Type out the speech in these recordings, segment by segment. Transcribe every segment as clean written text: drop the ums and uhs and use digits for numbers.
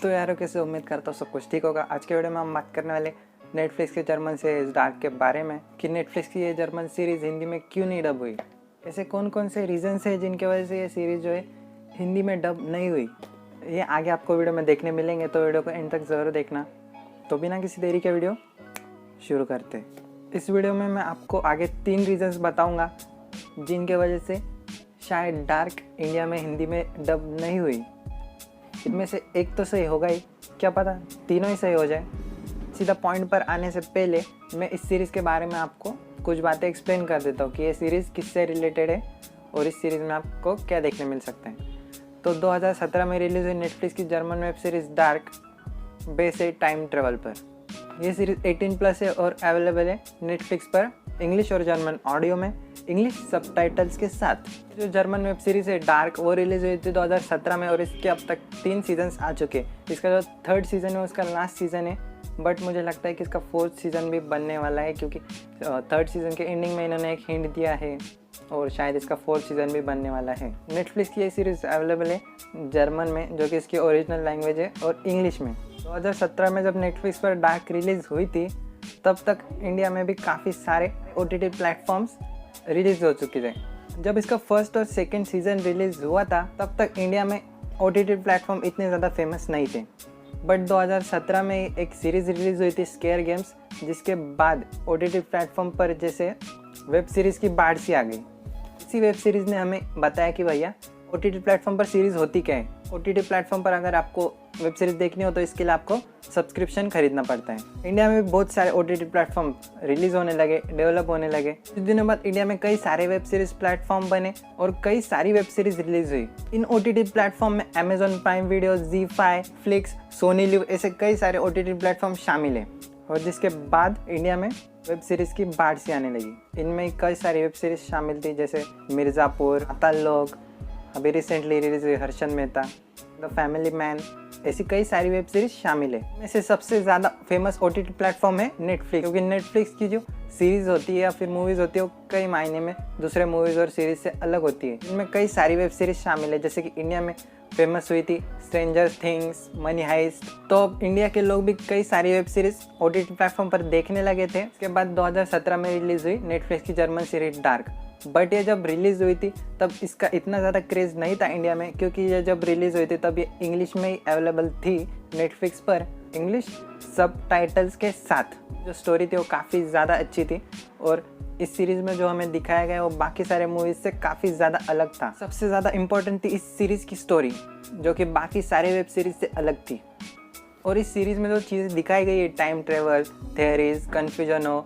तो यारों कैसे उम्मीद करता हूँ सब कुछ ठीक होगा। आज के वीडियो में हम बात करने वाले नेटफ्लिक्स के जर्मन सीरीज डार्क के बारे में कि नेटफ्लिक्स की ये जर्मन सीरीज़ हिंदी में क्यों नहीं डब हुई। ऐसे कौन कौन से रीजंस हैं जिनके वजह से ये सीरीज़ जो है हिंदी में डब नहीं हुई, ये आगे आपको वीडियो में देखने मिलेंगे, तो वीडियो को एंड तक ज़रूर देखना। तो बिना किसी देरी के वीडियो शुरू करते। इस वीडियो में मैं आपको आगे 3 रीजंस बताऊँगा जिनके वजह से शायद डार्क इंडिया में हिंदी में डब नहीं हुई। इनमें से एक तो सही होगा ही, क्या पता तीनों ही सही हो जाए। सीधा पॉइंट पर आने से पहले मैं इस सीरीज़ के बारे में आपको कुछ बातें एक्सप्लेन कर देता हूँ कि ये सीरीज़ किससे रिलेटेड है और इस सीरीज़ में आपको क्या देखने मिल सकते हैं। तो 2017 में रिलीज़ हुई नेटफ्लिक्स की German web series dark base है टाइम ट्रेवल पर। यह सीरीज़ 18+ है और अवेलेबल है नेटफ्लिक्स पर इंग्लिश और जर्मन ऑडियो में, इंग्लिश सबटाइटल्स के साथ। जो जर्मन वेब सीरीज़ है डार्क वो रिलीज़ हुई थी 2017 में और इसके अब तक 3 सीजन्स आ चुके हैं। इसका जो 3rd सीज़न है उसका लास्ट सीज़न है, बट मुझे लगता है कि इसका 4th सीज़न भी बनने वाला है क्योंकि 3rd सीज़न के एंडिंग में इन्होंने एक हिंट दिया है और शायद इसका 4th सीज़न भी बनने वाला है। नेटफ्लिक्स की ये सीरीज़ अवेलेबल है जर्मन में, जो कि इसकी ओरिजिनल लैंग्वेज है, और इंग्लिश में। 2017 में जब नेटफ्लिक्स पर डार्क रिलीज़ हुई थी तब तक इंडिया में भी काफ़ी सारे OTT प्लेटफॉर्म्स रिलीज़ हो चुके थे। जब इसका 1st और 2nd सीज़न रिलीज़ हुआ था तब तक इंडिया में OTT प्लेटफॉर्म इतने ज़्यादा फेमस नहीं थे, बट 2017 में एक सीरीज़ रिलीज़ हुई थी स्केयर गेम्स, जिसके बाद OTT प्लेटफॉर्म पर जैसे वेब सीरीज़ की बाढ़ सी आ गई। इसी वेब सीरीज़ ने हमें बताया कि भैया OTT प्लेटफॉर्म पर सीरीज़ होती क्या है। OTT प्लेटफॉर्म पर अगर आपको वेब सीरीज़ देखनी हो तो इसके लिए आपको सब्सक्रिप्शन खरीदना पड़ता है। इंडिया में भी बहुत सारे OTT प्लेटफॉर्म रिलीज़ होने लगे, डेवलप होने लगे। कुछ दिनों बाद इंडिया में कई सारे वेब सीरीज़ प्लेटफॉर्म बने और कई सारी वेब सीरीज़ रिलीज़ हुई। इन OTT प्लेटफॉर्म में Amazon Prime Video, ZEE5, Flix, Sony Liv ऐसे कई सारे OTT प्लेटफॉर्म शामिल हैं। और जिसके बाद इंडिया में वेब सीरीज़ की बाढ़ सी आने लगी। इनमें कई सारी वेब सीरीज़ शामिल थी जैसे मिर्ज़ापुर, पाताल लोक, अभी रिसेंटली रिलीज हुई Harshad Mehta, the family man, ऐसी कई सारी वेब सीरीज शामिल है। इनमें से सबसे ज़्यादा फेमस OTT प्लेटफॉर्म है नेटफ्लिक्स, क्योंकि नेटफ्लिक्स की जो सीरीज़ होती है या फिर मूवीज़ होती है वो कई मायने में दूसरे मूवीज़ और सीरीज़ से अलग होती है। इनमें कई सारी वेब सीरीज शामिल है, जैसे कि इंडिया में फेमस हुई थी स्ट्रेंजर थिंग्स, मनी हाइस्ट। तो अब इंडिया के लोग भी कई सारी वेब सीरीज OTT प्लेटफॉर्म पर देखने लगे थे। इसके बाद 2017 में रिलीज़ हुई नेटफ्लिक्स की जर्मन सीरीज डार्क। बट ये जब रिलीज़ हुई थी तब इसका इतना ज़्यादा क्रेज़ नहीं था इंडिया में, क्योंकि ये जब रिलीज़ हुई थी तब ये इंग्लिश में ही अवेलेबल थी नेटफ्लिक्स पर, इंग्लिश सबटाइटल्स के साथ। जो स्टोरी थी वो काफ़ी ज़्यादा अच्छी थी और इस सीरीज़ में जो हमें दिखाया गया वो बाकी सारे मूवीज़ से काफ़ी ज़्यादा अलग था। सबसे ज़्यादा इम्पोर्टेंट थी इस सीरीज़ की स्टोरी, जो कि बाकी सारे वेब सीरीज़ से अलग थी। और इस सीरीज़ में जो चीज़ें दिखाई गई है, टाइम ट्रेवल, थियरीज, कन्फ्यूजन हो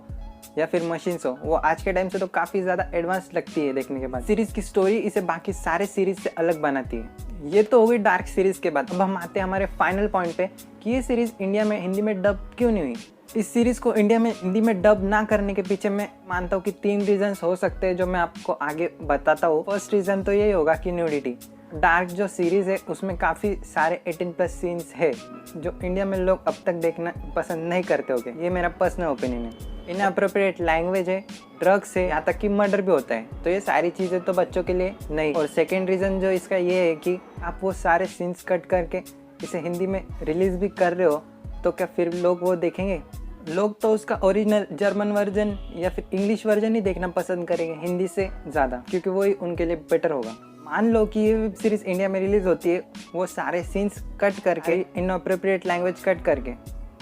या फिर मशीन्स हो, वो आज के टाइम से तो काफ़ी ज़्यादा एडवांस लगती है देखने के बाद। सीरीज़ की स्टोरी इसे बाकी सारे सीरीज़ से अलग बनाती है। ये तो हो गई डार्क सीरीज़ के बाद। अब हम आते हैं हमारे फाइनल पॉइंट पे कि ये सीरीज़ इंडिया में हिंदी में डब क्यों नहीं हुई। इस सीरीज़ को इंडिया में हिंदी में डब ना करने के पीछे मैं मानता हूँ कि 3 रीजंस हो सकते हैं, जो मैं आपको आगे बताता हूँ। फर्स्ट रीज़न तो यही होगा कि न्यूडिटी। डार्क जो सीरीज़ है उसमें काफ़ी सारे 18+ सीन्स है जो इंडिया में लोग अब तक देखना पसंद नहीं करते होंगे। ये मेरा पर्सनल ओपिनियन है। इनअप्रोप्रिएट लैंग्वेज है, ड्रग्स है, यहाँ तक कि मर्डर भी होता है, तो ये सारी चीज़ें तो बच्चों के लिए नहीं। और सेकेंड रीज़न जो इसका ये है कि आप वो सारे सीन्स कट करके इसे हिंदी में रिलीज़ भी कर रहे हो, तो क्या फिर लोग वो देखेंगे? लोग तो उसका ओरिजिनल जर्मन वर्जन या फिर इंग्लिश वर्जन ही देखना पसंद करेंगे हिंदी से ज़्यादा, क्योंकि वही उनके लिए बेटर होगा। मान लो कि ये वेब सीरीज़ इंडिया में रिलीज़ होती है वो सारे सीन्स कट करके, इनअप्रोप्रिएट लैंग्वेज कट करके,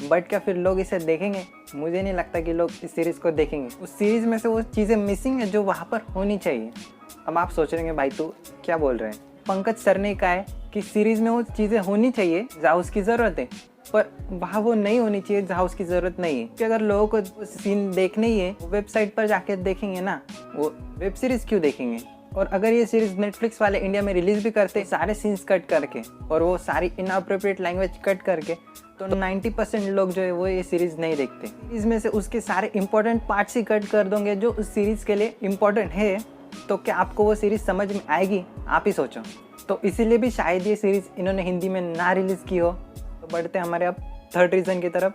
बट क्या फिर लोग इसे देखेंगे? मुझे नहीं लगता कि लोग इस सीरीज़ को देखेंगे। उस सीरीज़ में से वो चीज़ें मिसिंग है जो वहाँ पर होनी चाहिए। अब आप सोच रहे हैं भाई तू क्या बोल रहे हैं। पंकज सर ने कहा है कि सीरीज़ में वो चीज़ें होनी चाहिए जहाँ उसकी ज़रूरत है, पर वहाँ वो नहीं होनी चाहिए जहाँ उसकी ज़रूरत नहीं है। कि अगर लोगों को सीन देखने ही है वो वेबसाइट पर जाके देखेंगे ना, वो वेब सीरीज़ क्यों देखेंगे? और अगर ये सीरीज़ नेटफ्लिक्स वाले इंडिया में रिलीज़ भी करते सारे सीन्स कट करके और वो सारी इनअप्रोप्रिएट लैंग्वेज कट करके, तो 90% लोग जो है वो ये सीरीज़ नहीं देखते। इसमें से उसके सारे इंपॉर्टेंट पार्ट्स ही कट कर दोगे जो उस सीरीज़ के लिए इम्पोर्टेंट है, तो क्या आपको वो सीरीज़ समझ में आएगी? आप ही सोचो। तो इसीलिए भी शायद ये सीरीज़ इन्होंने हिंदी में ना रिलीज़ की हो। तो बढ़ते हैं हमारे अब 3rd रीज़न की तरफ,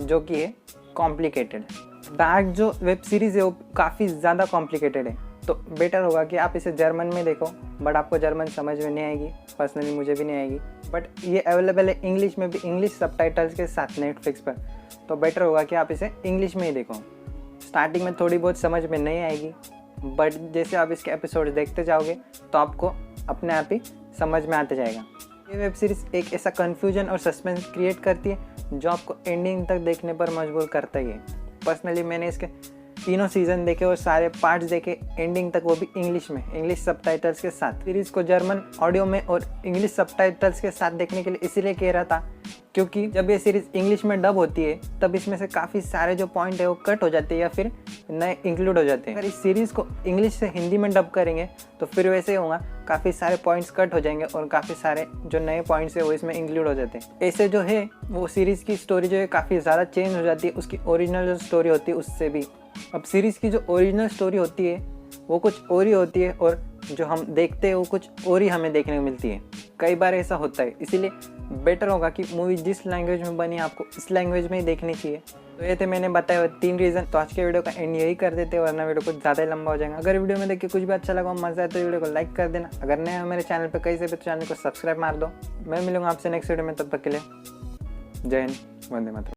जो कि है कॉम्प्लिकेटेड। डार्क जो वेब सीरीज़ है वो काफ़ी ज़्यादा कॉम्प्लिकेटेड है। तो बेटर होगा कि आप इसे जर्मन में देखो, बट आपको जर्मन समझ में नहीं आएगी, पर्सनली मुझे भी नहीं आएगी। बट ये अवेलेबल है इंग्लिश में भी, इंग्लिश सबटाइटल्स के साथ नेटफ्लिक्स पर, तो बेटर होगा कि आप इसे इंग्लिश में ही देखो। स्टार्टिंग में थोड़ी बहुत समझ में नहीं आएगी, बट जैसे आप इसके एपिसोड देखते जाओगे तो आपको अपने आप ही समझ में आते जाएगा। ये वेब सीरीज़ एक ऐसा कन्फ्यूजन और सस्पेंस क्रिएट करती है जो आपको एंडिंग तक देखने पर मजबूर करता ही है। पर्सनली मैंने इसके तीनों सीज़न देखे और सारे पार्ट्स देखे एंडिंग तक, वो भी इंग्लिश में, इंग्लिश सबटाइटल्स के साथ। सीरीज़ को जर्मन ऑडियो में और इंग्लिश सबटाइटल्स के साथ देखने के लिए इसीलिए कह रहा था क्योंकि जब ये सीरीज़ इंग्लिश में डब होती है तब इसमें से काफ़ी सारे जो पॉइंट है वो कट हो जाते हैं या फिर नए इंक्लूड हो जाते हैं। अगर इस सीरीज़ को इंग्लिश से हिंदी में डब करेंगे तो फिर वैसे होगा, काफ़ी सारे पॉइंट्स कट हो जाएंगे और काफ़ी सारे जो नए पॉइंट्स है वो इसमें इंक्लूड हो जाते हैं। ऐसे जो है वो सीरीज़ की स्टोरी जो है काफ़ी ज़्यादा चेंज हो जाती है उसकी ओरिजिनल जो स्टोरी होती है उससे भी। अब सीरीज़ की जो ओरिजिनल स्टोरी होती है वो कुछ और ही होती है और जो हम देखते हैं वो कुछ और ही हमें देखने को मिलती है। कई बार ऐसा होता है, इसीलिए बेटर होगा कि मूवी जिस लैंग्वेज में बनी आपको इस लैंग्वेज में ही देखनी चाहिए। तो ये थे मैंने बताए 3 रीज़न। तो आज के वीडियो का एंड यही कर देते हैं, वरना वीडियो कुछ ज़्यादा ही लंबा हो जाएगा। अगर वीडियो में देख के कुछ भी अच्छा लगा, मज़ा आए तो वीडियो को लाइक कर देना। अगर नए हो मेरे चैनल पर कहीं से भी तो चैनल को सब्सक्राइब मार दो। मैं मिलूंगा आपसे नेक्स्ट वीडियो में, तब तक के लिए जय हिंद, वंदे मातरम।